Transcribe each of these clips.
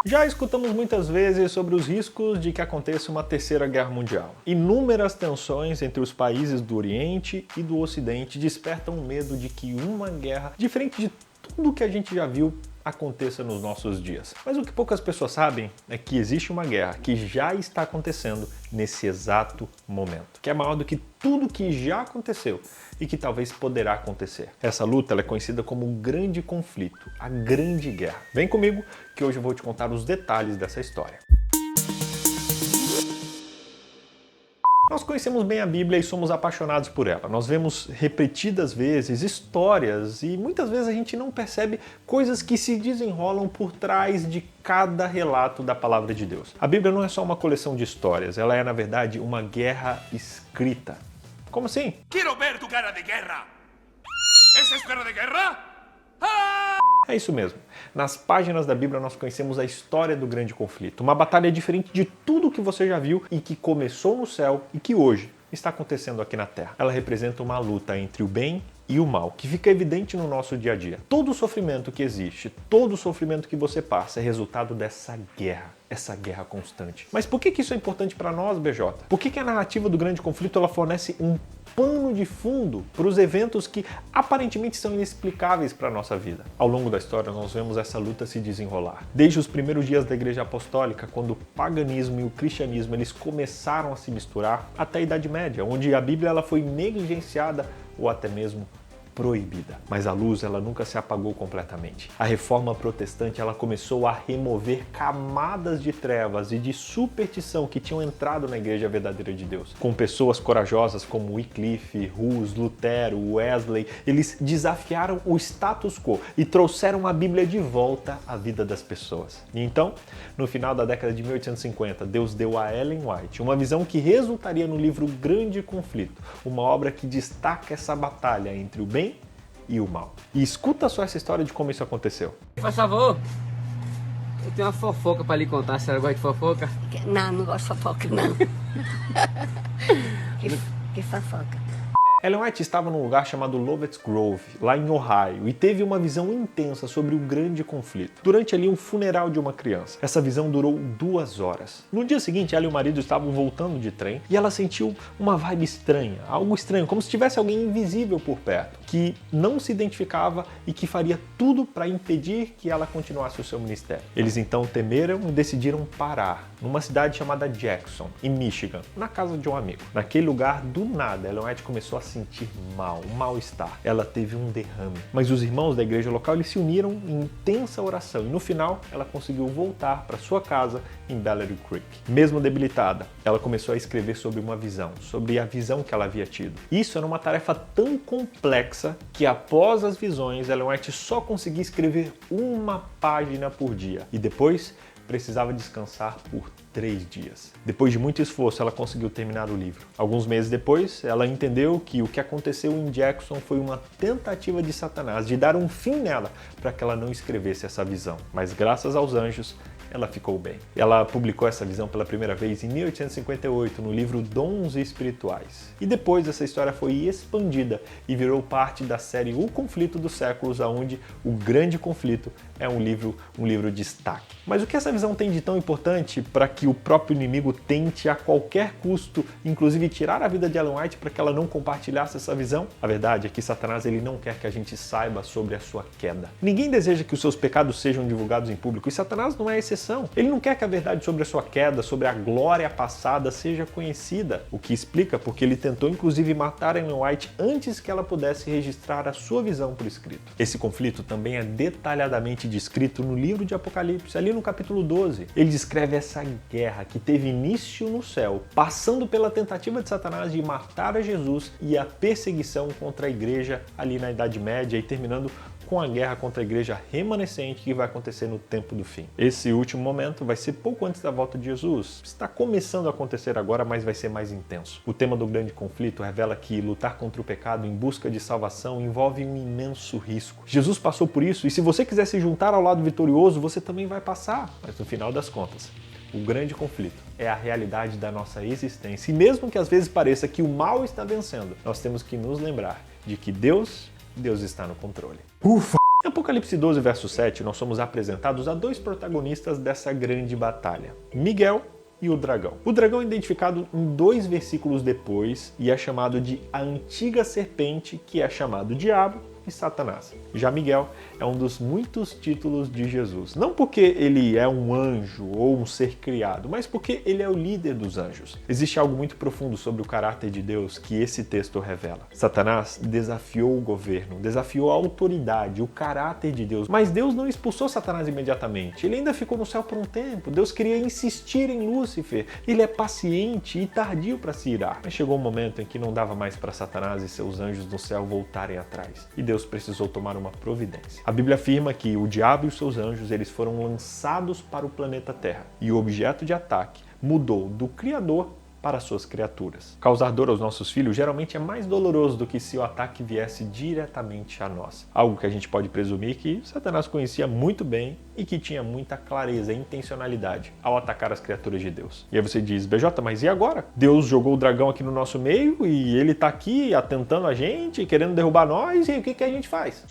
Já escutamos muitas vezes sobre os riscos de que aconteça uma terceira guerra mundial. Inúmeras tensões entre os países do Oriente e do Ocidente despertam o medo de que uma guerra, diferente de tudo que a gente já viu, aconteça nos nossos dias. Mas o que poucas pessoas sabem é que existe uma guerra que já está acontecendo nesse exato momento, que é maior do que tudo que já aconteceu e que talvez poderá acontecer. Essa luta ela é conhecida como o Grande Conflito, a Grande Guerra. Vem comigo que hoje eu vou te contar os detalhes dessa história. Nós conhecemos bem a Bíblia e somos apaixonados por ela. Nós vemos repetidas vezes histórias e muitas vezes a gente não percebe coisas que se desenrolam por trás de cada relato da palavra de Deus. A Bíblia não é só uma coleção de histórias, ela é na verdade uma guerra escrita. Como assim? Quero ver tu cara de guerra! Essa é cara de guerra? É isso mesmo. Nas páginas da Bíblia nós conhecemos a história do grande conflito. Uma batalha diferente de tudo que você já viu e que começou no céu e que hoje está acontecendo aqui na Terra. Ela representa uma luta entre o bem e o mal, que fica evidente no nosso dia a dia. Todo o sofrimento que existe, todo o sofrimento que você passa é resultado dessa guerra. Essa guerra constante. Mas por que isso é importante para nós, BJ? Por que a narrativa do grande conflito ela fornece um pano de fundo para os eventos que aparentemente são inexplicáveis para a nossa vida? Ao longo da história nós vemos essa luta se desenrolar. Desde os primeiros dias da Igreja Apostólica, quando o paganismo e o cristianismo eles começaram a se misturar, até a Idade Média, onde a Bíblia ela foi negligenciada ou até mesmo proibida. Mas a luz ela nunca se apagou completamente. A reforma protestante ela começou a remover camadas de trevas e de superstição que tinham entrado na Igreja Verdadeira de Deus. Com pessoas corajosas como Wycliffe, Hus, Lutero, Wesley, eles desafiaram o status quo e trouxeram a Bíblia de volta à vida das pessoas. E então, no final da década de 1850, Deus deu a Ellen White uma visão que resultaria no livro Grande Conflito, uma obra que destaca essa batalha entre o bem e o mal. E escuta só essa história de como isso aconteceu. Faz favor, eu tenho uma fofoca pra lhe contar. A senhora gosta de fofoca? Não gosto de fofoca, não. que fofoca. Ellen White estava num lugar chamado Lovett's Grove, lá em Ohio, e teve uma visão intensa sobre o grande conflito, durante ali um funeral de uma criança. Essa visão durou 2 horas. No dia seguinte, ela e o marido estavam voltando de trem e ela sentiu uma vibe estranha, algo estranho, como se tivesse alguém invisível por perto, que não se identificava e que faria tudo para impedir que ela continuasse o seu ministério. Eles então temeram e decidiram parar numa cidade chamada Jackson, em Michigan, na casa de um amigo. Naquele lugar, do nada, Ellen White começou a sentir mal, um mal-estar. Ela teve um derrame. Mas os irmãos da igreja local eles se uniram em intensa oração e no final ela conseguiu voltar para sua casa em Bellery Creek. Mesmo debilitada, ela começou a escrever sobre uma visão, sobre a visão que ela havia tido. Isso era uma tarefa tão complexa que após as visões, Ellen White só conseguia escrever uma página por dia e depois precisava descansar por 3 dias. Depois de muito esforço, ela conseguiu terminar o livro. Alguns meses depois, ela entendeu que o que aconteceu em Jackson foi uma tentativa de Satanás de dar um fim nela para que ela não escrevesse essa visão. Mas graças aos anjos, ela ficou bem. Ela publicou essa visão pela primeira vez em 1858 no livro Dons Espirituais. E depois essa história foi expandida e virou parte da série O Conflito dos Séculos, onde o Grande Conflito é um livro destaque. Mas o que essa visão tem de tão importante para que o próprio inimigo tente a qualquer custo, inclusive tirar a vida de Ellen White para que ela não compartilhasse essa visão? A verdade é que Satanás ele não quer que a gente saiba sobre a sua queda. Ninguém deseja que os seus pecados sejam divulgados em público e Satanás não é exceção. Ele não quer que a verdade sobre a sua queda, sobre a glória passada seja conhecida, o que explica porque ele tentou inclusive matar Ellen White antes que ela pudesse registrar a sua visão por escrito. Esse conflito também é detalhadamente descrito no livro de Apocalipse, ali no capítulo 12. Ele descreve essa guerra que teve início no céu, passando pela tentativa de Satanás de matar a Jesus e a perseguição contra a igreja ali na Idade Média e terminando com a guerra contra a igreja remanescente que vai acontecer no tempo do fim. Esse último momento vai ser pouco antes da volta de Jesus. Está começando a acontecer agora, mas vai ser mais intenso. O tema do grande conflito revela que lutar contra o pecado em busca de salvação envolve um imenso risco. Jesus passou por isso e se você quiser se juntar ao lado vitorioso, você também vai passar. Mas no final das contas, o grande conflito é a realidade da nossa existência. E mesmo que às vezes pareça que o mal está vencendo, nós temos que nos lembrar de que Deus está no controle. Ufa! Apocalipse 12, verso 7, nós somos apresentados a dois protagonistas dessa grande batalha: Miguel e o dragão. O dragão é identificado em 2 versículos depois e é chamado de a antiga serpente, que é chamado diabo e Satanás. Já Miguel é um dos muitos títulos de Jesus. Não porque ele é um anjo ou um ser criado, mas porque ele é o líder dos anjos. Existe algo muito profundo sobre o caráter de Deus que esse texto revela. Satanás desafiou o governo, desafiou a autoridade, o caráter de Deus. Mas Deus não expulsou Satanás imediatamente. Ele ainda ficou no céu por um tempo. Deus queria insistir em Lúcifer. Ele é paciente e tardio para se irar. Mas chegou um momento em que não dava mais para Satanás e seus anjos no céu voltarem atrás. E Deus precisou tomar uma providência. A Bíblia afirma que o diabo e os seus anjos eles foram lançados para o planeta Terra e o objeto de ataque mudou do Criador para suas criaturas. Causar dor aos nossos filhos geralmente é mais doloroso do que se o ataque viesse diretamente a nós. Algo que a gente pode presumir que Satanás conhecia muito bem e que tinha muita clareza e intencionalidade ao atacar as criaturas de Deus. E aí você diz, BJ, mas e agora? Deus jogou o dragão aqui no nosso meio e ele está aqui atentando a gente, querendo derrubar nós, e o que a gente faz?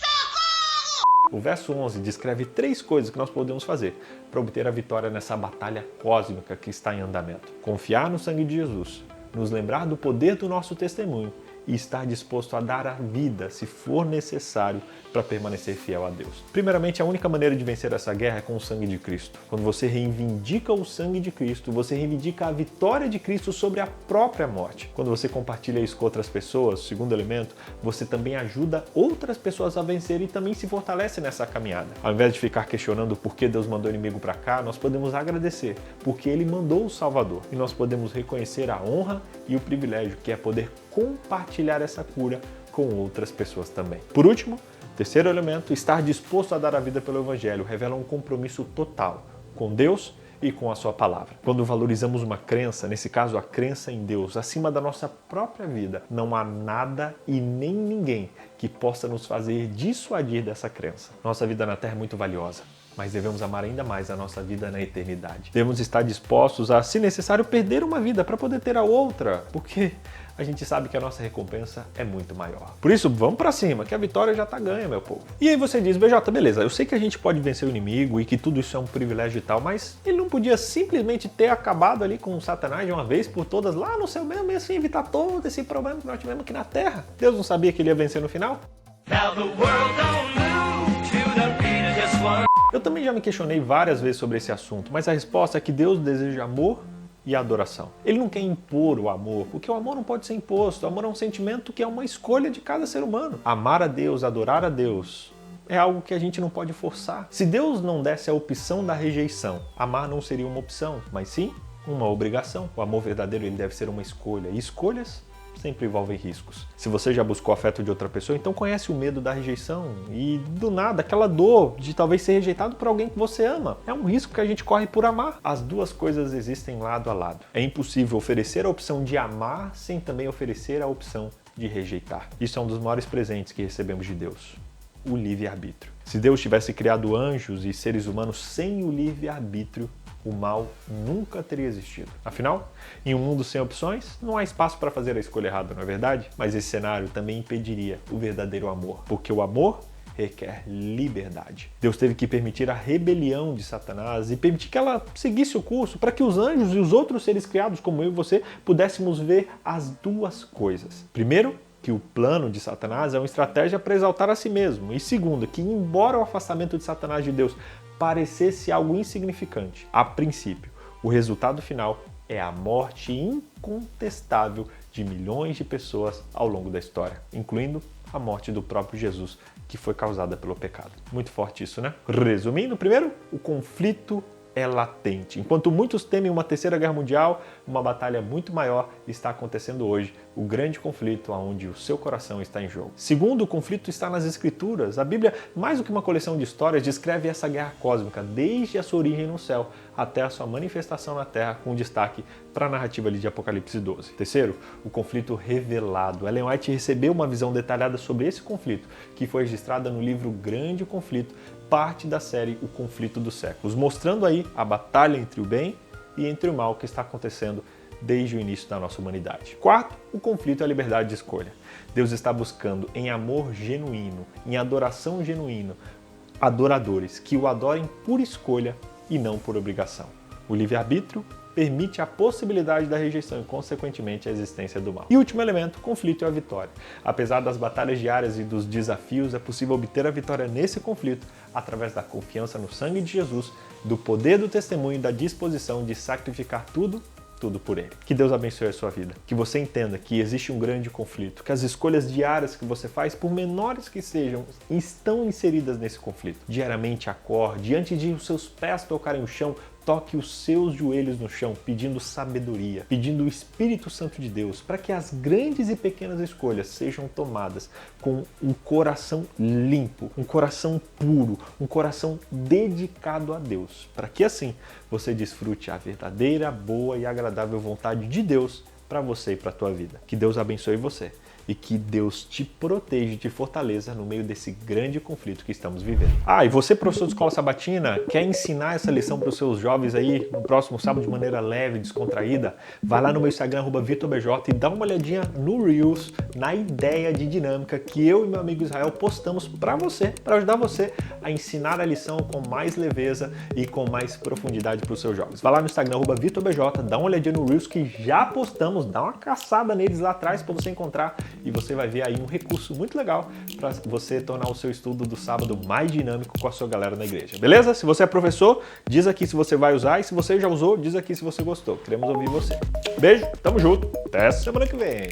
O verso 11 descreve 3 coisas que nós podemos fazer para obter a vitória nessa batalha cósmica que está em andamento. Confiar no sangue de Jesus, nos lembrar do poder do nosso testemunho e estar disposto a dar a vida, se for necessário, para permanecer fiel a Deus. Primeiramente, a única maneira de vencer essa guerra é com o sangue de Cristo. Quando você reivindica o sangue de Cristo, você reivindica a vitória de Cristo sobre a própria morte. Quando você compartilha isso com outras pessoas, o segundo elemento, você também ajuda outras pessoas a vencer e também se fortalece nessa caminhada. Ao invés de ficar questionando por que Deus mandou o inimigo para cá, nós podemos agradecer, porque Ele mandou o Salvador. E nós podemos reconhecer a honra e o privilégio que é poder compartilhar essa cura com outras pessoas também. Por último, terceiro elemento, estar disposto a dar a vida pelo Evangelho revela um compromisso total com Deus e com a sua palavra. Quando valorizamos uma crença, nesse caso a crença em Deus, acima da nossa própria vida, não há nada e nem ninguém que possa nos fazer dissuadir dessa crença. Nossa vida na Terra é muito valiosa, mas devemos amar ainda mais a nossa vida na eternidade. Devemos estar dispostos a, se necessário, perder uma vida para poder ter a outra, porque a gente sabe que a nossa recompensa é muito maior. Por isso, vamos pra cima, que a vitória já tá ganha, meu povo. E aí você diz, BJ, beleza, eu sei que a gente pode vencer o inimigo e que tudo isso é um privilégio e tal, mas ele não podia simplesmente ter acabado ali com o Satanás de uma vez por todas lá no céu mesmo e assim evitar todo esse problema que nós tivemos aqui na Terra? Deus não sabia que ele ia vencer no final? Eu também já me questionei várias vezes sobre esse assunto, mas a resposta é que Deus deseja amor e adoração. Ele não quer impor o amor, porque o amor não pode ser imposto. O amor é um sentimento que é uma escolha de cada ser humano. Amar a Deus, adorar a Deus, é algo que a gente não pode forçar. Se Deus não desse a opção da rejeição, amar não seria uma opção, mas sim uma obrigação. O amor verdadeiro ele deve ser uma escolha, e escolhas sempre envolvem riscos. Se você já buscou afeto de outra pessoa, então conhece o medo da rejeição e do nada, aquela dor de talvez ser rejeitado por alguém que você ama. É um risco que a gente corre por amar. As duas coisas existem lado a lado. É impossível oferecer a opção de amar sem também oferecer a opção de rejeitar. Isso é um dos maiores presentes que recebemos de Deus, o livre-arbítrio. Se Deus tivesse criado anjos e seres humanos sem o livre-arbítrio, o mal nunca teria existido. Afinal, em um mundo sem opções, não há espaço para fazer a escolha errada, não é verdade? Mas esse cenário também impediria o verdadeiro amor, porque o amor requer liberdade. Deus teve que permitir a rebelião de Satanás e permitir que ela seguisse o curso para que os anjos e os outros seres criados, como eu e você, pudéssemos ver as duas coisas. Primeiro, que o plano de Satanás é uma estratégia para exaltar a si mesmo. E segundo, que embora o afastamento de Satanás de Deus parecesse algo insignificante, a princípio, o resultado final é a morte incontestável de milhões de pessoas ao longo da história, incluindo a morte do próprio Jesus, que foi causada pelo pecado. Muito forte isso, né? Resumindo, primeiro, o conflito é latente. Enquanto muitos temem uma terceira guerra mundial, uma batalha muito maior está acontecendo hoje, o grande conflito onde o seu coração está em jogo. Segundo, o conflito está nas Escrituras. A Bíblia, mais do que uma coleção de histórias, descreve essa guerra cósmica desde a sua origem no céu até a sua manifestação na Terra, com destaque para a narrativa ali de Apocalipse 12. Terceiro, o conflito revelado. Ellen White recebeu uma visão detalhada sobre esse conflito, que foi registrada no livro Grande Conflito, parte da série O Conflito dos Séculos, mostrando aí a batalha entre o bem e entre o mal que está acontecendo desde o início da nossa humanidade. Quarto, o conflito é a liberdade de escolha. Deus está buscando em amor genuíno, em adoração genuína, adoradores que o adorem por escolha e não por obrigação. O livre-arbítrio permite a possibilidade da rejeição e, consequentemente, a existência do mal. E último elemento, conflito e a vitória. Apesar das batalhas diárias e dos desafios, é possível obter a vitória nesse conflito através da confiança no sangue de Jesus, do poder do testemunho e da disposição de sacrificar tudo por Ele. Que Deus abençoe a sua vida. Que você entenda que existe um grande conflito, que as escolhas diárias que você faz, por menores que sejam, estão inseridas nesse conflito. Diariamente acorde, antes de os seus pés tocarem o chão, toque os seus joelhos no chão, pedindo sabedoria, pedindo o Espírito Santo de Deus, para que as grandes e pequenas escolhas sejam tomadas com um coração limpo, um coração puro, um coração dedicado a Deus, para que assim você desfrute a verdadeira, boa e agradável vontade de Deus para você e para a tua vida. Que Deus abençoe você e que Deus te proteja e te fortaleça no meio desse grande conflito que estamos vivendo. E você, professor de escola sabatina, quer ensinar essa lição para os seus jovens aí no próximo sábado de maneira leve, descontraída? Vai lá no meu Instagram, @VitorBJ, e dá uma olhadinha no Reels, na ideia de dinâmica que eu e meu amigo Israel postamos para você, para ajudar você a ensinar a lição com mais leveza e com mais profundidade para os seus jovens. Vai lá no Instagram, @VitorBJ, dá uma olhadinha no Reels que já postamos, dá uma caçada neles lá atrás para você encontrar, e você vai ver aí um recurso muito legal para você tornar o seu estudo do sábado mais dinâmico com a sua galera na igreja. Beleza? Se você é professor, diz aqui se você vai usar, e se você já usou, diz aqui se você gostou. Queremos ouvir você. Beijo, tamo junto, até semana que vem.